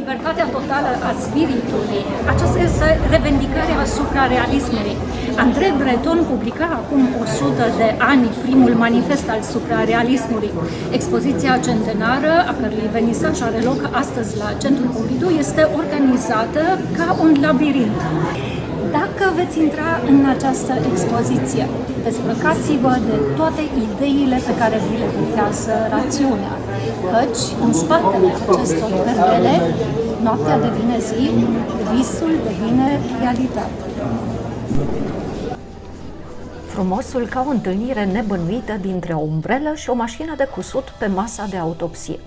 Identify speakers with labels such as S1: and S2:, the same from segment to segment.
S1: libertatea totală a spiritului. Aceasta este revendicarea asupra realismului. André Breton publica acum 100 de ani primul manifest al suprarealismului. Expoziția centenară, a cărui venisaj are loc astăzi la Centrul Pompidou, este organizată ca un labirint. Dacă veți intra în această expoziție, dezbrăcați-vă de toate ideile pe care vi le dictează rațiunea, căci în spatele acestor perdele, noaptea devine zi, visul devine realitate.
S2: Frumosul ca o întâlnire nebănuită dintre o umbrelă și o mașină de cusut pe masa de autopsie.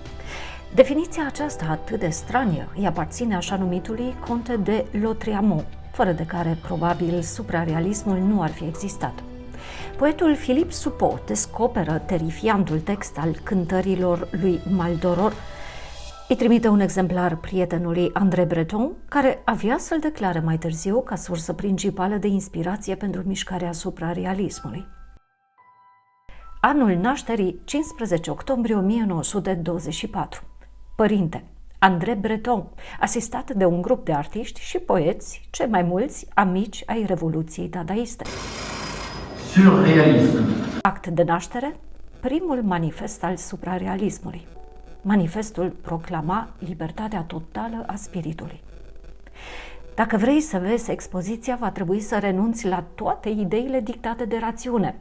S2: Definiția aceasta atât de stranie îi aparține așa numitului Conte de Lautréamont, fără de care probabil suprarealismul nu ar fi existat. Poetul Philippe Soupault descoperă terifiantul text al cântărilor lui Maldoror. Îi trimite un exemplar prietenului André Breton, care avea să-l declare mai târziu ca sursă principală de inspirație pentru mișcarea suprarealismului. Anul nașterii, 15 octombrie 1924. Părinte, André Breton, asistat de un grup de artiști și poeți, cei mai mulți amici ai Revoluției dadaiste.
S3: Surrealism.
S2: Act de naștere, primul manifest al suprarealismului. Manifestul proclama libertatea totală a spiritului. Dacă vrei să vezi expoziția, va trebui să renunți la toate ideile dictate de rațiune.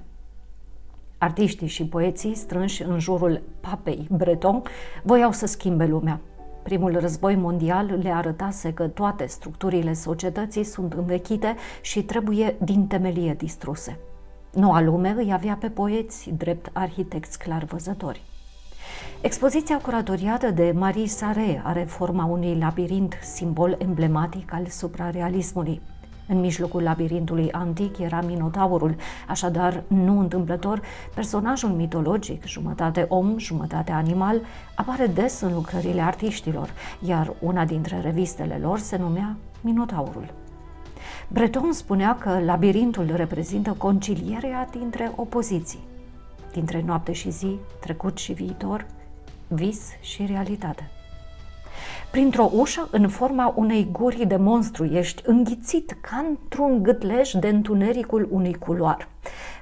S2: Artiștii și poeții strânși în jurul papei Breton voiau să schimbe lumea. Primul război mondial le arătase că toate structurile societății sunt învechite și trebuie din temelie distruse. Noua lume îi avea pe poeți drept arhitecți clarvăzători. Expoziția curatoriată de Marie Sarré are forma unui labirint, simbol emblematic al suprarealismului. În mijlocul labirintului antic era Minotaurul, așadar, nu întâmplător, personajul mitologic, jumătate om, jumătate animal, apare des în lucrările artiștilor, iar una dintre revistele lor se numea Minotaurul. Breton spunea că labirintul reprezintă concilierea dintre opoziții, dintre noapte și zi, trecut și viitor, vis și realitate. Printr-o ușă, în forma unei guri de monstru, ești înghițit ca într-un gâtlej de întunericul unui culoar.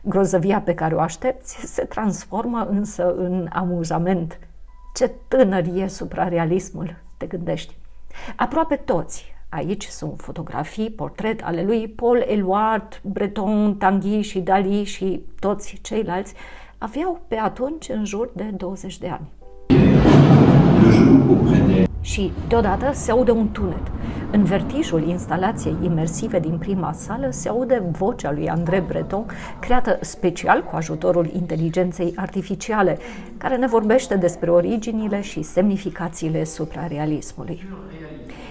S2: Grozăvia pe care o aștepți se transformă însă în amuzament. Ce tânăr e suprarealismul, te gândești. Aproape toți, aici sunt fotografii, portret ale lui Paul Éluard, Breton, Tanguy și Dali și toți ceilalți, aveau pe atunci în jur de 20 de ani. Și deodată se aude un tunet. În vertijul instalației imersive din prima sală se aude vocea lui André Breton, creată special cu ajutorul inteligenței artificiale, care ne vorbește despre originile și semnificațiile suprarealismului.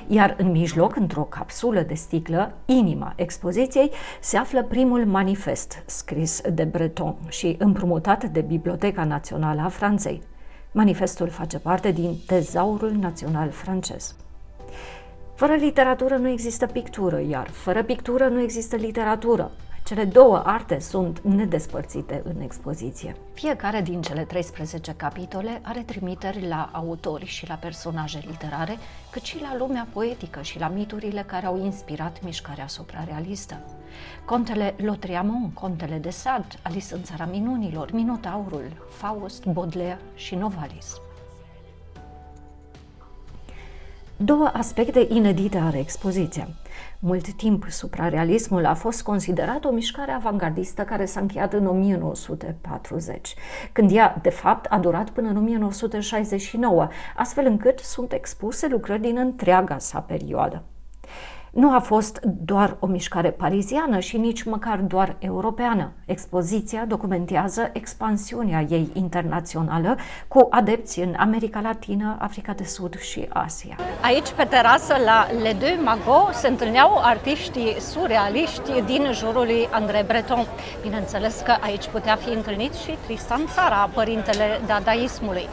S2: Iar în mijloc, într-o capsulă de sticlă, inima expoziției, se află primul manifest scris de Breton și împrumutat de Biblioteca Națională a Franței. Manifestul face parte din tezaurul național francez. Fără literatură nu există pictură, iar fără pictură nu există literatură. Cele două arte sunt nedespărțite în expoziție. Fiecare din cele 13 capitole are trimiteri la autori și la personaje literare, cât și la lumea poetică și la miturile care au inspirat mișcarea suprarealistă. Contele Lautréamont, Contele de Sade, Alice în Țara Minunilor, Minotaurul, Faust, Baudelaire și Novalis. Două aspecte inedite are expoziția. Mult timp, suprarealismul a fost considerat o mișcare avangardistă care s-a încheiat în 1940, când ea, de fapt, a durat până în 1969, astfel încât sunt expuse lucrări din întreaga sa perioadă. Nu a fost doar o mișcare pariziană și nici măcar doar europeană. Expoziția documentează expansiunea ei internațională cu adepți în America Latină, Africa de Sud și Asia. Aici, pe terasă, la Les Deux Magots, se întâlneau artiștii surrealiști din jurul lui André Breton. Bineînțeles că aici putea fi întâlnit și Tristan Tzara, părintele dadaismului.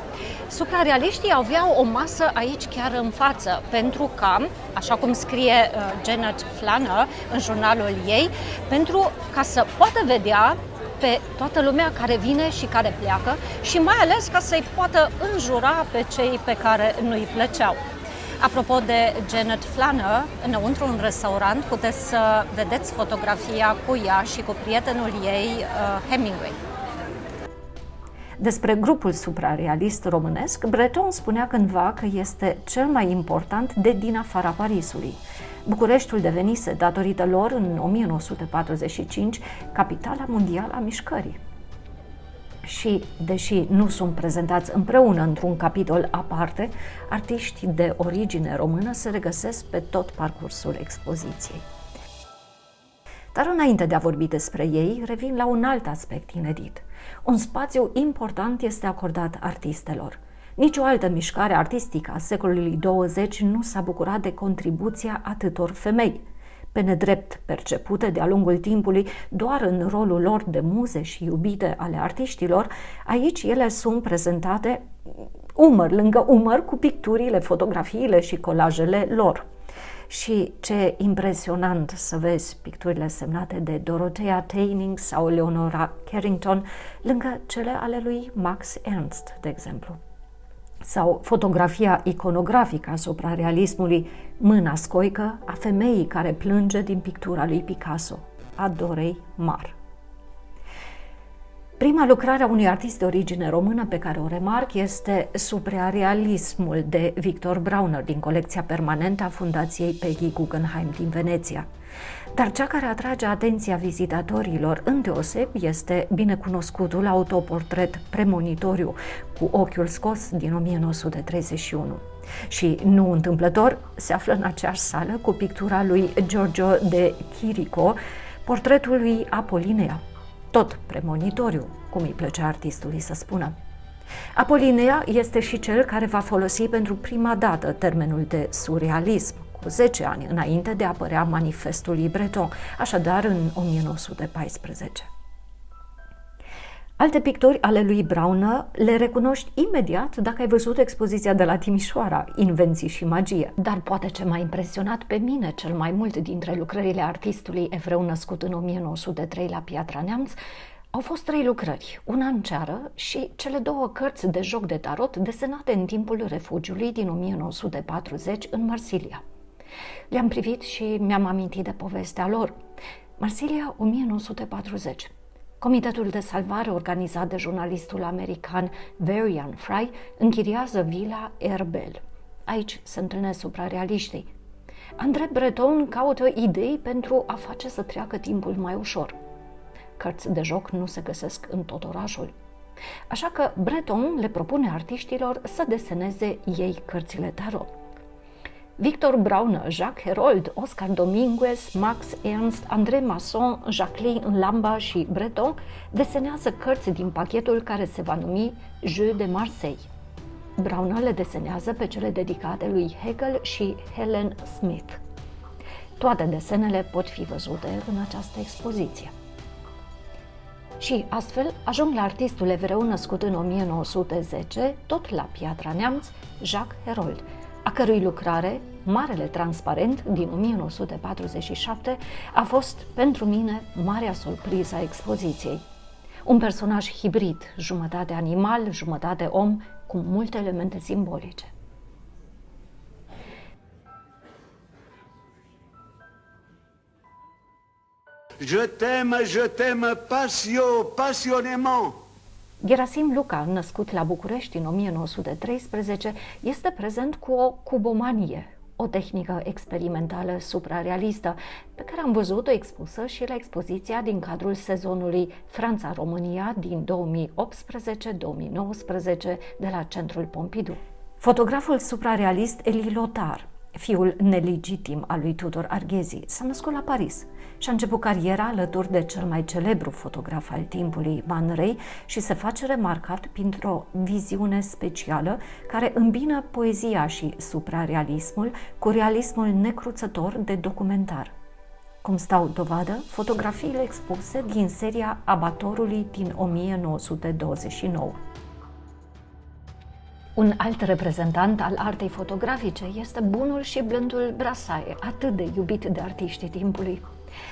S2: Suprarealiștii aveau o masă aici chiar în față, pentru că, așa cum scrie Janet Flanner în jurnalul ei, pentru ca să poată vedea pe toată lumea care vine și care pleacă și mai ales ca să-i poată înjura pe cei pe care nu-i plăceau.
S1: Apropo de Janet Flanner, înăuntru un restaurant puteți să vedeți fotografia cu ea și cu prietenul ei, Hemingway.
S2: Despre grupul suprarealist românesc, Breton spunea cândva că este cel mai important de din afara Parisului. Bucureștiul devenise, datorită lor, în 1945, capitala mondială a mișcării. Și, deși nu sunt prezentați împreună într-un capitol aparte, artiștii de origine română se regăsesc pe tot parcursul expoziției. Dar înainte de a vorbi despre ei, revin la un alt aspect inedit. Un spațiu important este acordat artistelor. Nici o altă mișcare artistică a secolului 20 nu s-a bucurat de contribuția atâtor femei, pe nedrept percepute de-a lungul timpului doar în rolul lor de muze și iubite ale artiștilor. Aici ele sunt prezentate umăr lângă umăr cu picturile, fotografiile și colajele lor. Și ce impresionant să vezi picturile semnate de Dorothea Taining sau Leonora Carrington lângă cele ale lui Max Ernst, de exemplu. Sau fotografia iconografică asupra realismului, Mâna scoică a femeii care plânge din pictura lui Picasso, a Dorei Mar. Prima lucrare a unui artist de origine română pe care o remarc este Suprarealismul de Victor Brauner din colecția permanentă a Fundației Peggy Guggenheim din Veneția. Dar cea care atrage atenția vizitatorilor îndeosebi este binecunoscutul autoportret premonitoriu cu ochiul scos din 1931. Și nu întâmplător se află în aceeași sală cu pictura lui Giorgio de Chirico, portretul lui Apolinea, tot premonitoriu, cum îi plăcea artistului să spună. Apolinea este și cel care va folosi pentru prima dată termenul de surrealism, cu 10 ani înainte de a apărea manifestul lui Breton, așadar în 1914. Alte picturi ale lui Brauner le recunoști imediat dacă ai văzut expoziția de la Timișoara, Invenții și magie. Dar poate ce m-a impresionat pe mine cel mai mult dintre lucrările artistului evreu născut în 1903 la Piatra Neamț au fost 3 lucrări, una în ceară și cele 2 cărți de joc de tarot desenate în timpul refugiului din 1940 în Marsilia. Le-am privit și mi-am amintit de povestea lor. Marsilia, 1940. Comitetul de salvare organizat de jurnalistul american Varian Fry închiriază vila Herbel. Aici se întâlnesc suprarealiștii. André Breton caută idei pentru a face să treacă timpul mai ușor. Cărți de joc nu se găsesc în tot orașul. Așa că Breton le propune artiștilor să deseneze ei cărțile tarot. Victor Brauner, Jacques Herold, Oscar Dominguez, Max Ernst, André Masson, Jacqueline Lamba și Breton desenează cărți din pachetul care se va numi Jeux de Marseille. Brauner le desenează pe cele dedicate lui Hegel și Helen Smith. Toate desenele pot fi văzute în această expoziție. Și astfel ajung la artistul evreu născut în 1910, tot la Piatra Neamț, Jacques Herold, a cărui lucrare, Marele Transparent, din 1947, a fost pentru mine marea surpriză a expoziției. Un personaj hibrid, jumătate animal, jumătate om, cu multe elemente simbolice.
S3: Je t'aime passionnément.
S2: Gerasim Luca, născut la București în 1913, este prezent cu o cubomanie, o tehnică experimentală suprarealistă, pe care am văzut-o expusă și la expoziția din cadrul sezonului Franța-România din 2018-2019 de la Centrul Pompidou. Fotograful suprarealist Elie Lothar, fiul nelegitim al lui Tudor Arghezi, s-a născut la Paris și a început cariera alături de cel mai celebru fotograf al timpului, Man Ray, și se face remarcat printr-o viziune specială care îmbină poezia și suprarealismul cu realismul necruțător de documentar. Cum stau dovadă fotografiile expuse din seria Abatorului din 1929. Un alt reprezentant al artei fotografice este bunul și blândul Brassai, atât de iubit de artiștii timpului.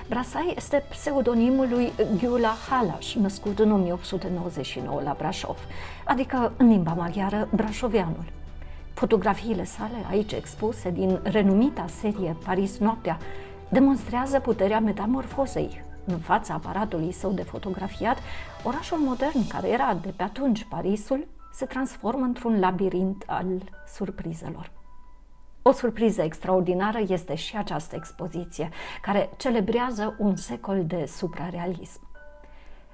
S2: Brassai este pseudonimul lui Gyula Halas, născut în 1899 la Brașov, adică în limba maghiară brașoveanul. Fotografiile sale, aici expuse din renumita serie Paris Noaptea, demonstrează puterea metamorfozei. În fața aparatului său de fotografiat, orașul modern, care era de pe atunci Parisul, se transformă într-un labirint al surprizelor. O surpriză extraordinară este și această expoziție, care celebrează un secol de suprarealism.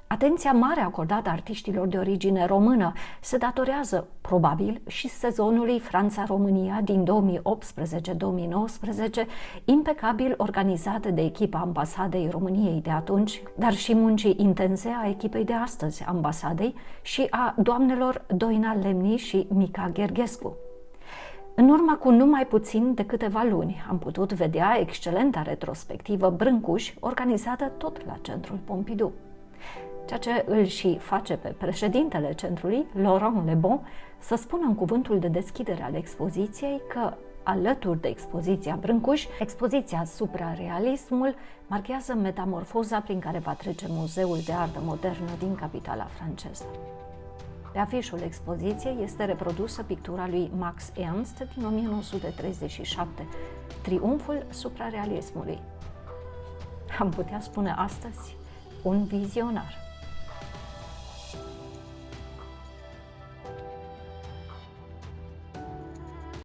S2: Atenția mare acordată artiștilor de origine română se datorează, probabil, și sezonului Franța-România din 2018-2019, impecabil organizat de echipa Ambasadei României de atunci, dar și muncii intense a echipei de astăzi Ambasadei și a doamnelor Doina Lemni și Mica Gherghescu. În urmă cu numai puțin de câteva luni am putut vedea excelenta retrospectivă Brâncuș, organizată tot la Centrul Pompidou. Ceea ce îl și face pe președintele centrului, Laurent Lebon, să spună în cuvântul de deschidere al expoziției că, alături de expoziția Brâncuș, expoziția Suprarealismul marchează metamorfoza prin care va trece Muzeul de Artă Modernă din capitala franceză. Pe afișul expoziției este reprodusă pictura lui Max Ernst din 1937, Triumful suprarealismului. Am putea spune astăzi un vizionar.